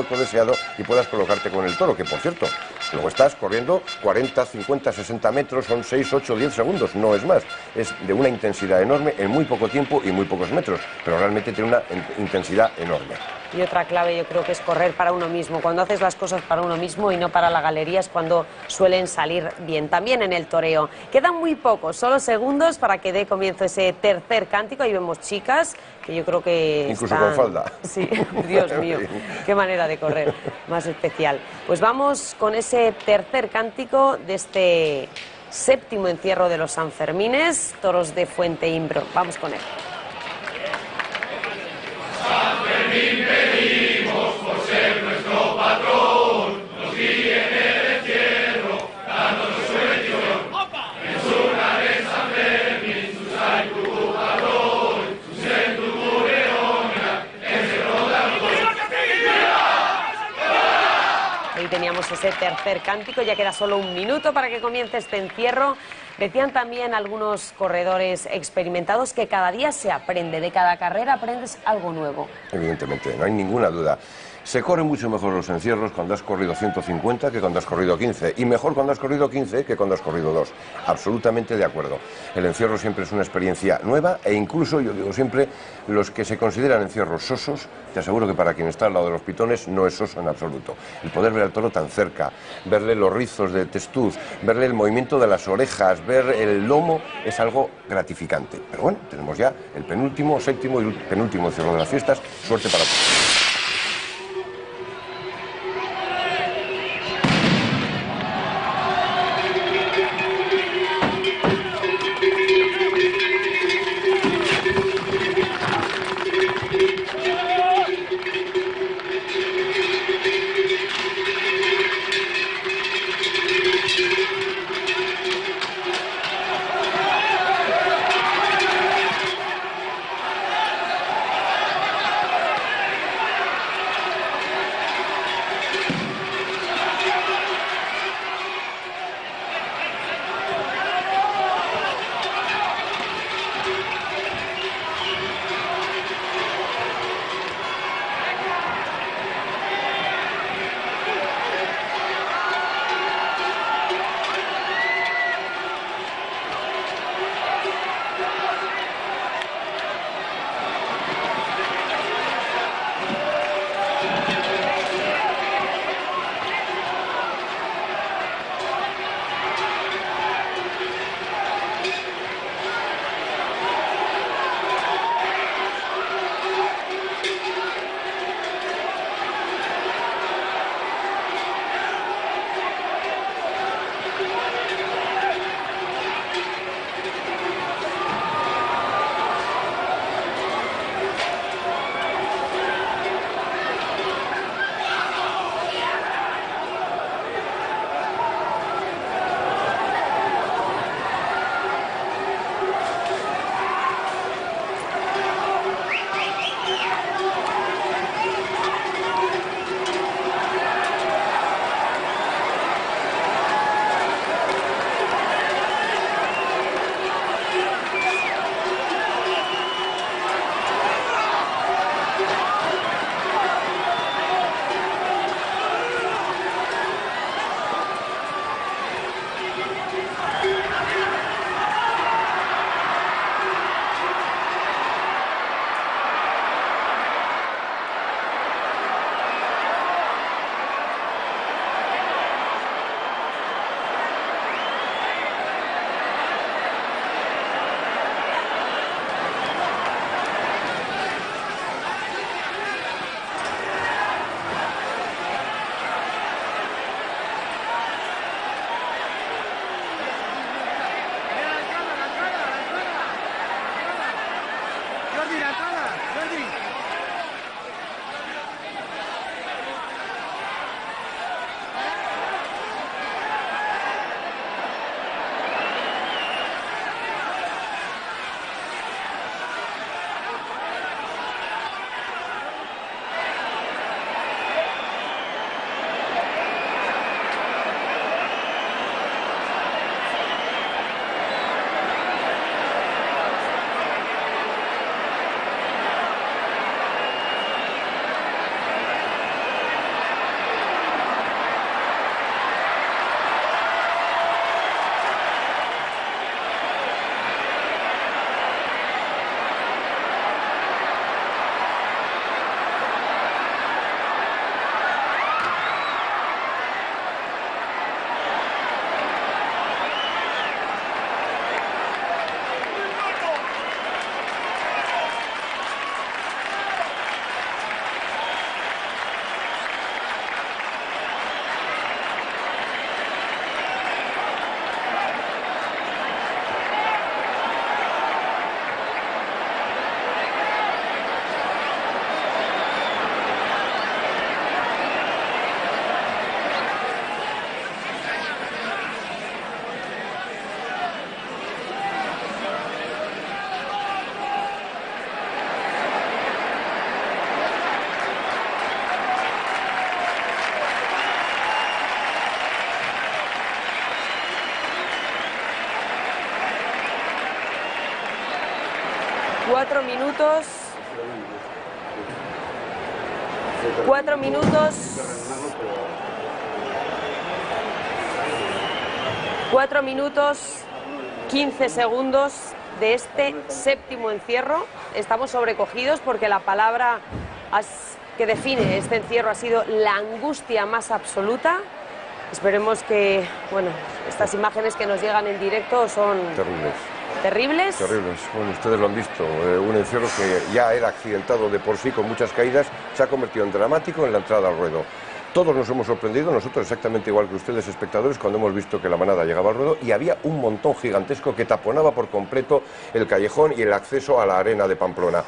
hueco deseado y puedas colocarte con el toro, que por cierto, luego estás corriendo 40, 50, 60 metros, son 6, 8, 10 segundos, no es más. Es de una intensidad enorme en muy poco tiempo y muy pocos metros, pero realmente tiene una intensidad enorme. Y otra clave yo creo que es correr para uno mismo. Cuando haces las cosas para uno mismo y no para la galería es cuando suelen salir bien. También en el toreo. Quedan muy pocos, solo segundos para que dé comienzo ese tercer cántico. Ahí vemos chicas que yo creo que incluso están... con falda. Sí, Dios mío, qué manera de correr más especial. Pues vamos con ese tercer cántico de este séptimo encierro de los Sanfermines, toros de Fuente Imbro. Vamos con él. San Fermín pedimos por ser nuestro patrón, nos guíe en el encierro, dándonos su bendición. En su nave San Fermín, su sai tu patrón, su sen tu bureona, en cerro de Ahí teníamos ese tercer cántico, ya queda solo un minuto para que comience este encierro. Decían también algunos corredores experimentados que cada día se aprende, de cada carrera aprendes algo nuevo. Evidentemente, no hay ninguna duda. Se corren mucho mejor los encierros cuando has corrido 150 que cuando has corrido 15. Y mejor cuando has corrido 15 que cuando has corrido 2. Absolutamente de acuerdo. El encierro siempre es una experiencia nueva e incluso, yo digo siempre, los que se consideran encierros sosos, te aseguro que para quien está al lado de los pitones no es soso en absoluto. El poder ver al toro tan cerca, verle los rizos de testuz, verle el movimiento de las orejas, ver el lomo, es algo gratificante. Pero bueno, tenemos ya el penúltimo, séptimo y penúltimo encierro de las fiestas. Suerte para todos. 4 minutos. 4 minutos. 4 minutos 15 segundos de este séptimo encierro. Estamos sobrecogidos porque la palabra que define este encierro ha sido la angustia más absoluta. Esperemos que, bueno, estas imágenes que nos llegan en directo son terribles. Terribles. Bueno, ustedes lo han visto. Un encierro que ya era accidentado de por sí con muchas caídas, se ha convertido en dramático en la entrada al ruedo. Todos nos hemos sorprendido, nosotros exactamente igual que ustedes, espectadores, cuando hemos visto que la manada llegaba al ruedo y había un montón gigantesco que taponaba por completo el callejón y el acceso a la arena de Pamplona.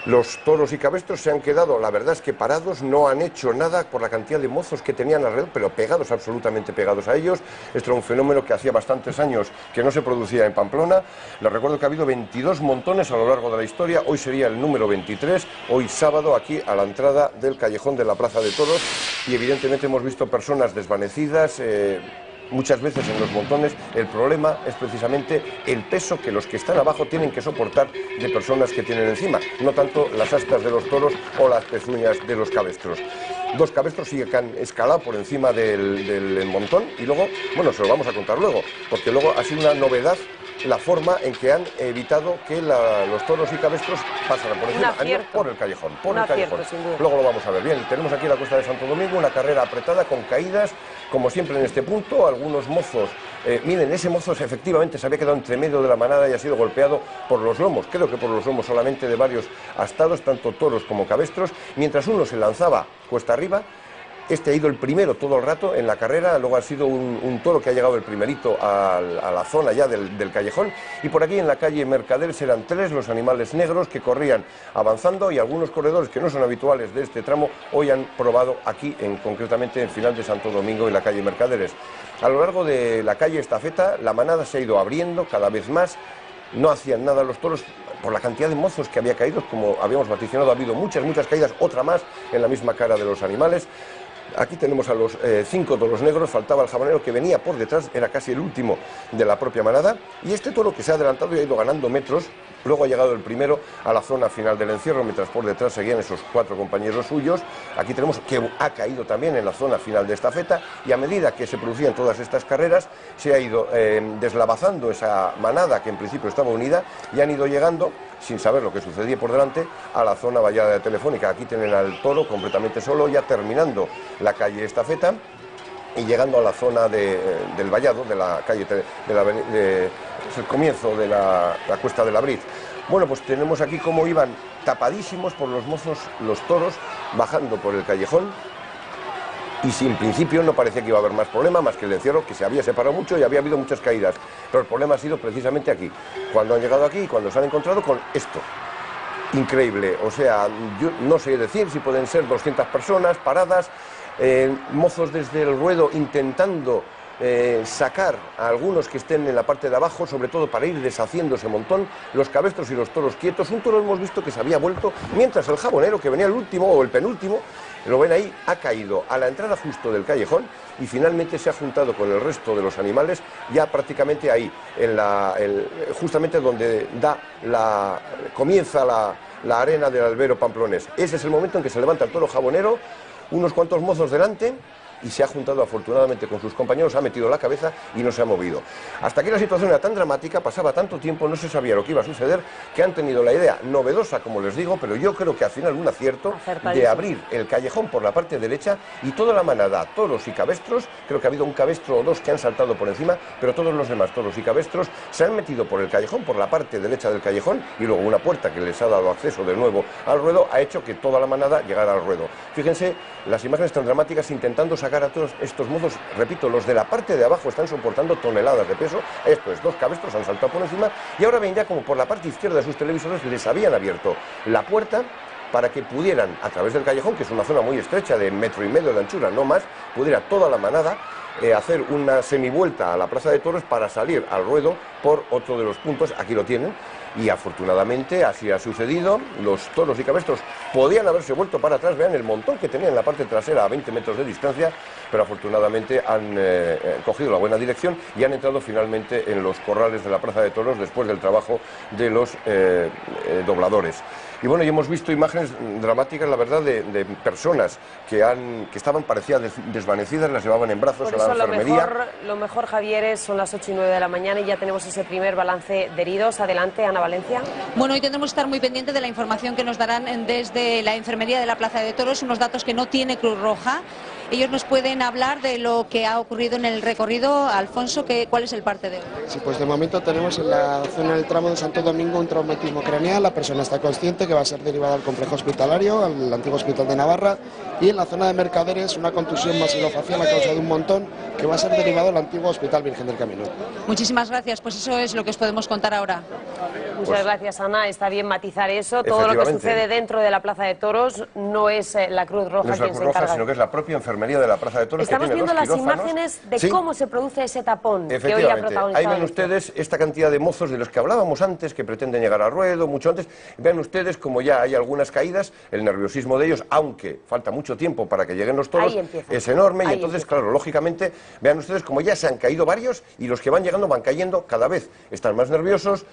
Los toros y cabestros se han quedado, la verdad es que parados, no han hecho nada por la cantidad de mozos que tenían alrededor, pero pegados, absolutamente pegados a ellos. Esto era un fenómeno que hacía bastantes años que no se producía en Pamplona. Les recuerdo que ha habido 22 montones a lo largo de la historia, hoy sería el número 23, hoy sábado aquí a la entrada del callejón de la Plaza de Toros, y evidentemente hemos visto personas desvanecidas, muchas veces en los montones. El problema es precisamente el peso que los que están abajo tienen que soportar de personas que tienen encima, no tanto las astas de los toros o las pezuñas de los cabestros. Dos cabestros sí que han escalado por encima del montón y luego, bueno, se lo vamos a contar luego, porque luego ha sido una novedad la forma en que han evitado que los toros y cabestros pasaran por encima, por el callejón, Luego lo vamos a ver. Bien, tenemos aquí la Cuesta de Santo Domingo, una carrera apretada con caídas, como siempre en este punto, algunos mozos. Miren, ese mozo efectivamente se había quedado entre medio de la manada y ha sido golpeado por los lomos, creo que por los lomos solamente de varios astados, tanto toros como cabestros, mientras uno se lanzaba cuesta arriba. Este ha ido el primero todo el rato en la carrera, luego ha sido un toro que ha llegado el primerito a la zona ya del callejón, y por aquí en la calle Mercaderes eran 3 los animales negros que corrían avanzando, y algunos corredores que no son habituales de este tramo hoy han probado aquí, concretamente en final de Santo Domingo, en la calle Mercaderes. A lo largo de la calle Estafeta la manada se ha ido abriendo cada vez más. No hacían nada los toros por la cantidad de mozos que había caído, como habíamos vaticinado. Ha habido muchas caídas, otra más en la misma cara de los animales. Aquí tenemos a los 5 toros negros, faltaba el jabonero que venía por detrás, era casi el último de la propia manada, y este toro que se ha adelantado y ha ido ganando metros, luego ha llegado el primero a la zona final del encierro, mientras por detrás seguían esos 4 compañeros suyos. Aquí tenemos que ha caído también en la zona final de estafeta, y a medida que se producían todas estas carreras, se ha ido deslavazando esa manada que en principio estaba unida, y han ido llegando, sin saber lo que sucedía por delante, a la zona vallada de Telefónica. Aquí tienen al toro completamente solo, ya terminando la calle Estafeta y llegando a la zona del vallado, de la calle, es el comienzo de la Cuesta de la Briz. Bueno, pues tenemos aquí cómo iban tapadísimos por los mozos los toros, bajando por el callejón, y sin principio no parecía que iba a haber más problema, más que el encierro, que se había separado mucho y había habido muchas caídas. Pero el problema ha sido precisamente aquí, cuando han llegado aquí y cuando se han encontrado con esto. Increíble, o sea, yo no sé decir si pueden ser 200 personas paradas, mozos desde el ruedo intentando sacar a algunos que estén en la parte de abajo, sobre todo para ir deshaciendo ese montón, los cabestros y los toros quietos. Un toro hemos visto que se había vuelto, mientras el jabonero, que venía el último o el penúltimo, lo ven ahí, ha caído a la entrada justo del callejón y finalmente se ha juntado con el resto de los animales ya prácticamente ahí, justamente donde comienza la arena del albero pamplonés. Ese es el momento en que se levanta el toro jabonero, unos cuantos mozos delante, y se ha juntado afortunadamente con sus compañeros, ha metido la cabeza y no se ha movido. Hasta aquí la situación era tan dramática, pasaba tanto tiempo, no se sabía lo que iba a suceder, que han tenido la idea novedosa, como les digo, pero yo creo que al final un acierto, de abrir el callejón por la parte derecha y toda la manada, toros y cabestros. Creo que ha habido un cabestro o dos que han saltado por encima, pero todos los demás toros y cabestros se han metido por el callejón, por la parte derecha del callejón, y luego una puerta que les ha dado acceso de nuevo al ruedo ha hecho que toda la manada llegara al ruedo. Fíjense las imágenes tan dramáticas intentando sacar a todos estos mozos. Repito, los de la parte de abajo están soportando toneladas de peso. Esto es, 2 cabestros han saltado por encima, y ahora ven ya como por la parte izquierda de sus televisores les habían abierto la puerta para que pudieran, a través del callejón, que es una zona muy estrecha de 1,5 metros de anchura, no más, pudiera toda la manada hacer una semivuelta a la Plaza de Toros para salir al ruedo por otro de los puntos. Aquí lo tienen. Y afortunadamente así ha sucedido. Los toros y cabestros podían haberse vuelto para atrás, vean el montón que tenían en la parte trasera a 20 metros de distancia, pero afortunadamente han cogido la buena dirección y han entrado finalmente en los corrales de la Plaza de Toros después del trabajo de los dobladores. Y bueno, y hemos visto imágenes dramáticas, la verdad, de personas que estaban, parecía desvanecidas, las llevaban en brazos a la enfermería. Lo mejor, Javier, son las 8:09 de la mañana y ya tenemos ese primer balance de heridos. Adelante, Ana Valencia. Bueno, hoy tendremos que estar muy pendientes de la información que nos darán desde la enfermería de la Plaza de Toros, unos datos que no tiene Cruz Roja. Ellos nos pueden hablar de lo que ha ocurrido en el recorrido. Alfonso, ¿cuál es el parte de hoy? Sí, pues de momento tenemos en la zona del tramo de Santo Domingo un traumatismo craneal. La persona está consciente, que va a ser derivada al complejo hospitalario, al antiguo hospital de Navarra. Y en la zona de Mercaderes, una contusión masilofacial a causa de un montón, que va a ser derivado al antiguo Hospital Virgen del Camino. Muchísimas gracias, pues eso es lo que os podemos contar ahora. Muchas gracias, Ana. Está bien matizar eso. Todo lo que sucede dentro de la Plaza de Toros no es la Cruz Roja quien se encarga, sino que es la propia enfermería de la Plaza de Toros. Estamos viendo las imágenes de cómo se produce ese tapón que hoy ha protagonizado. Ahí ven ustedes esta cantidad de mozos de los que hablábamos antes, que pretenden llegar al ruedo mucho antes. Vean ustedes como ya hay algunas caídas, el nerviosismo de ellos, aunque falta mucho tiempo para que lleguen los toros, es enorme. Y entonces, claro, lógicamente, vean ustedes como ya se han caído varios y los que van llegando van cayendo cada vez. Están más nerviosos.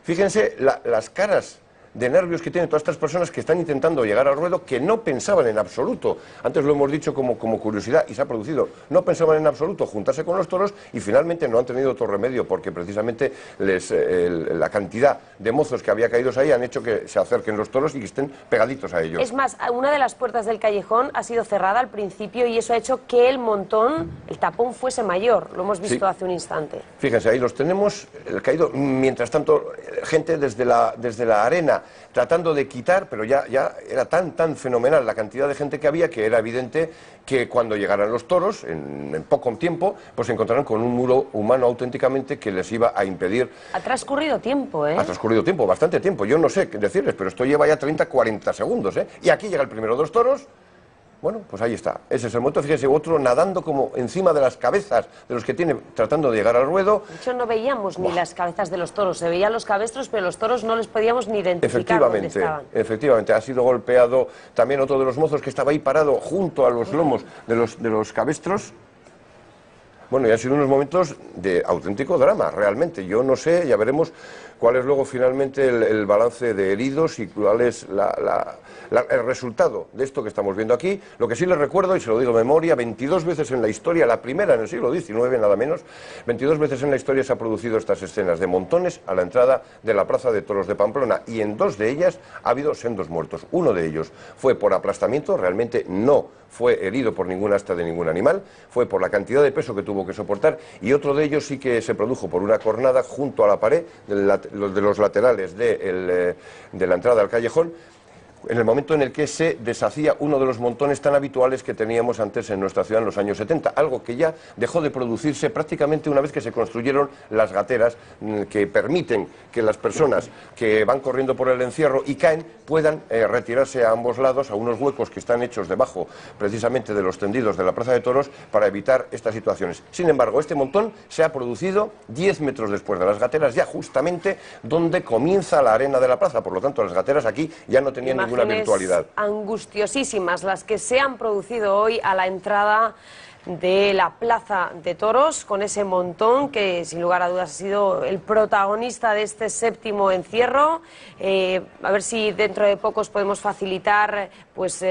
Fíjense las caras de nervios que tienen todas estas personas que están intentando llegar al ruedo, que no pensaban en absoluto, antes lo hemos dicho como curiosidad y se ha producido, no pensaban en absoluto juntarse con los toros y finalmente no han tenido otro remedio porque precisamente la cantidad de mozos que había caídos ahí han hecho que se acerquen los toros y que estén pegaditos a ellos. Es más, una de las puertas del callejón ha sido cerrada al principio y eso ha hecho que el montón, el tapón fuese mayor, lo hemos visto hace un instante. Fíjense, ahí los tenemos, caído, mientras tanto gente desde la arena tratando de quitar, pero ya era tan fenomenal la cantidad de gente que había que era evidente que cuando llegaran los toros, en poco tiempo, pues se encontrarán con un muro humano auténticamente que les iba a impedir. Ha transcurrido tiempo, ¿eh? Ha transcurrido tiempo, bastante tiempo. Yo no sé qué decirles, pero esto lleva ya 30-40 segundos, ¿eh? Y aquí llega el primero de los toros. Bueno, pues ahí está. Ese es el momento. Fíjese, otro nadando como encima de las cabezas de los que tiene, tratando de llegar al ruedo. De hecho, no veíamos ni las cabezas de los toros. Se veían los cabestros, pero los toros no les podíamos ni identificar dónde estaban. Efectivamente. Ha sido golpeado también otro de los mozos que estaba ahí parado junto a los lomos de los cabestros. Bueno, y han sido unos momentos de auténtico drama, realmente. Yo no sé, ya veremos cuál es luego finalmente el balance de heridos y cuál es el resultado de esto que estamos viendo aquí. Lo que sí les recuerdo, y se lo digo de memoria, 22 veces en la historia, la primera en el siglo XIX, nada menos, 22 veces en la historia se han producido estas escenas de montones a la entrada de la Plaza de Toros de Pamplona, y en 2 de ellas ha habido sendos muertos. Uno de ellos fue por aplastamiento, realmente no fue herido por ningún asta de ningún animal, fue por la cantidad de peso que tuvo que soportar, y otro de ellos sí que se produjo por una cornada junto a la pared de los laterales de la entrada al callejón, en el momento en el que se deshacía uno de los montones tan habituales que teníamos antes en nuestra ciudad en los años 70, algo que ya dejó de producirse prácticamente una vez que se construyeron las gateras que permiten que las personas que van corriendo por el encierro y caen puedan retirarse a ambos lados a unos huecos que están hechos debajo precisamente de los tendidos de la Plaza de Toros para evitar estas situaciones. Sin embargo, este montón se ha producido 10 metros después de las gateras, ya justamente donde comienza la arena de la plaza, por lo tanto las gateras aquí ya no tenían ninguna virtualidad. Angustiosísimas las que se han producido hoy a la entrada de la Plaza de Toros, con ese montón que sin lugar a dudas ha sido el protagonista de este séptimo encierro. A ver si dentro de pocos podemos facilitar pues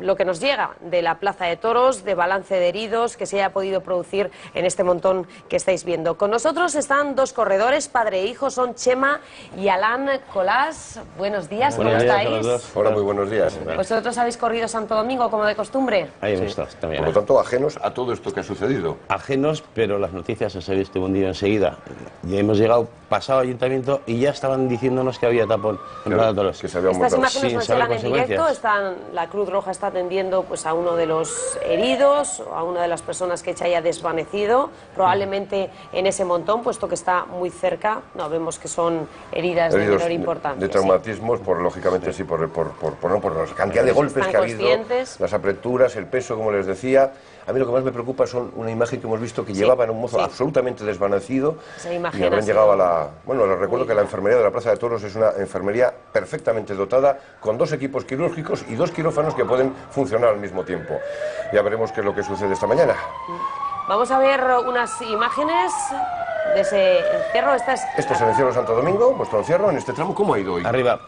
lo que nos llega de la Plaza de Toros, de balance de heridos que se haya podido producir en este montón que estáis viendo. Con nosotros están 2 corredores, padre e hijo, son Chema y Alán Colás. Buenos días, ¿cómo estáis? Hola, muy buenos días. ¿Vosotros habéis corrido Santo Domingo como de costumbre? Ahí hemos estado también. Por lo tanto, ajenos a todo esto que ha sucedido? Ajenos, pero las noticias se había difundido enseguida. Ya hemos llegado, pasado ayuntamiento, y ya estaban diciéndonos que había tapón en Plaza de Toros. Que se había Estas muerto. imágenes no se dan en directo, la Cruz Roja está atendiendo pues, a uno de los heridos, a una de las personas que haya desvanecido, probablemente en ese montón, puesto que está muy cerca. No, vemos que son heridas de menor importancia. De traumatismos, lógicamente sí, por la cantidad de golpes que ha habido, las apreturas, el peso, como les decía. A mí lo que más me preocupa son una imagen que hemos visto que llevaban a un mozo absolutamente desvanecido y habrán llegado a la... Bueno, les recuerdo que la enfermería de la Plaza de Toros es una enfermería perfectamente dotada, con 2 equipos quirúrgicos y 2 quirófanos que pueden funcionar al mismo tiempo. Ya veremos qué es lo que sucede esta mañana. Vamos a ver unas imágenes de ese encierro. Este es el encierro de Santo Domingo, vuestro encierro en este tramo. ¿Cómo ha ido hoy? Arriba,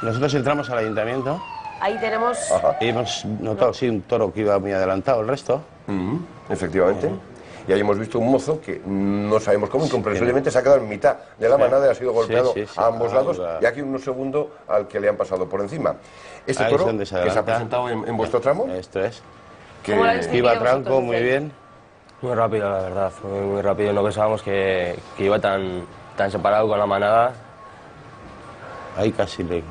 nosotros entramos al ayuntamiento. Ahí tenemos... Y hemos notado, sí, un toro que iba muy adelantado, el resto. Efectivamente. Y ahí hemos visto un mozo que no sabemos cómo, incomprensiblemente se ha quedado en mitad de la manada y ha sido golpeado a ambos lados. Y aquí unos segundos al que le han pasado por encima. Este toro que se ha presentado en vuestro tramo. Esto es. Que iba a tranco, muy bien. Muy rápido, la verdad. Muy rápido. No pensábamos que iba tan separado con la manada. Ahí casi le...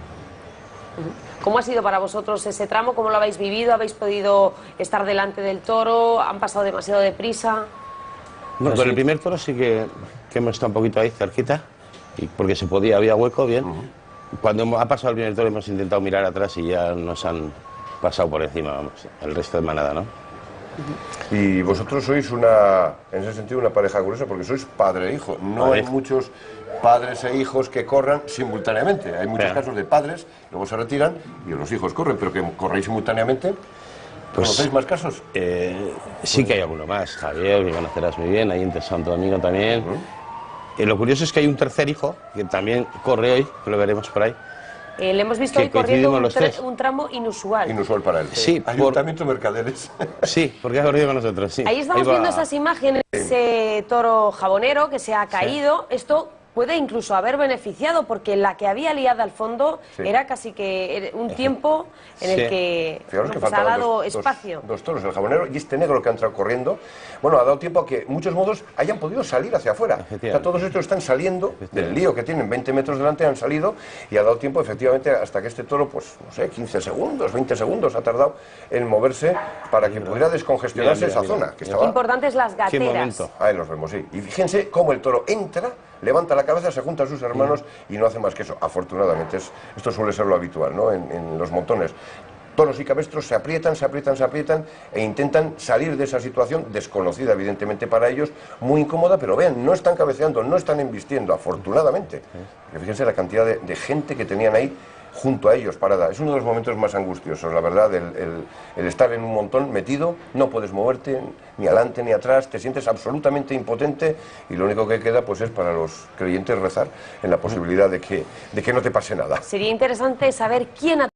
¿Cómo ha sido para vosotros ese tramo? ¿Cómo lo habéis vivido? ¿Habéis podido estar delante del toro? ¿Han pasado demasiado deprisa? No, con el primer toro sí que hemos estado un poquito ahí cerquita, porque se podía, había hueco, bien. Cuando ha pasado el primer toro hemos intentado mirar atrás y ya nos han pasado por encima, vamos, el resto de manada, ¿no? Y vosotros sois en ese sentido, una pareja curiosa, porque sois padre e hijo. No hay muchos padres e hijos que corran simultáneamente. Hay muchos casos de padres, luego se retiran y los hijos corren, pero que corréis simultáneamente. ¿Conocéis más casos? Sí que hay alguno más, Javier, que conocerás muy bien, ahí en Santo Domingo también. Lo curioso es que hay un tercer hijo, que también corre hoy, que lo veremos por ahí. Le hemos visto hoy corriendo un tramo inusual. Inusual para él. Sí, Ayuntamiento Mercaderes. Sí, porque ha corrido con nosotros, sí. Ahí estamos viendo esas imágenes, ese toro jabonero que se ha caído. Esto puede incluso haber beneficiado, porque la que había liada al fondo era casi que un tiempo en el que se ha dado espacio. Dos toros, el jabonero y este negro que ha entrado corriendo. Bueno, ha dado tiempo a que muchos modos hayan podido salir hacia afuera. O sea, todos estos están saliendo del lío que tienen 20 metros delante, han salido y ha dado tiempo efectivamente hasta que este toro, pues no sé, 15 segundos, 20 segundos ha tardado en moverse para que pudiera descongestionarse esa zona. Que estaba... Importantes las gateras. Ahí los vemos, sí. Y fíjense cómo el toro entra, levanta la cabeza, se junta a sus hermanos y no hace más que eso. Afortunadamente, esto suele ser lo habitual, ¿no? En los montones. Toros y cabestros se aprietan e intentan salir de esa situación desconocida, evidentemente para ellos, muy incómoda, pero vean, no están cabeceando, no están embistiendo, afortunadamente. Porque fíjense la cantidad de gente que tenían ahí junto a ellos, parada. Es uno de los momentos más angustiosos, la verdad, el estar en un montón metido, no puedes moverte ni adelante ni atrás, te sientes absolutamente impotente y lo único que queda pues es para los creyentes rezar en la posibilidad de que no te pase nada. Sería interesante saber quién ha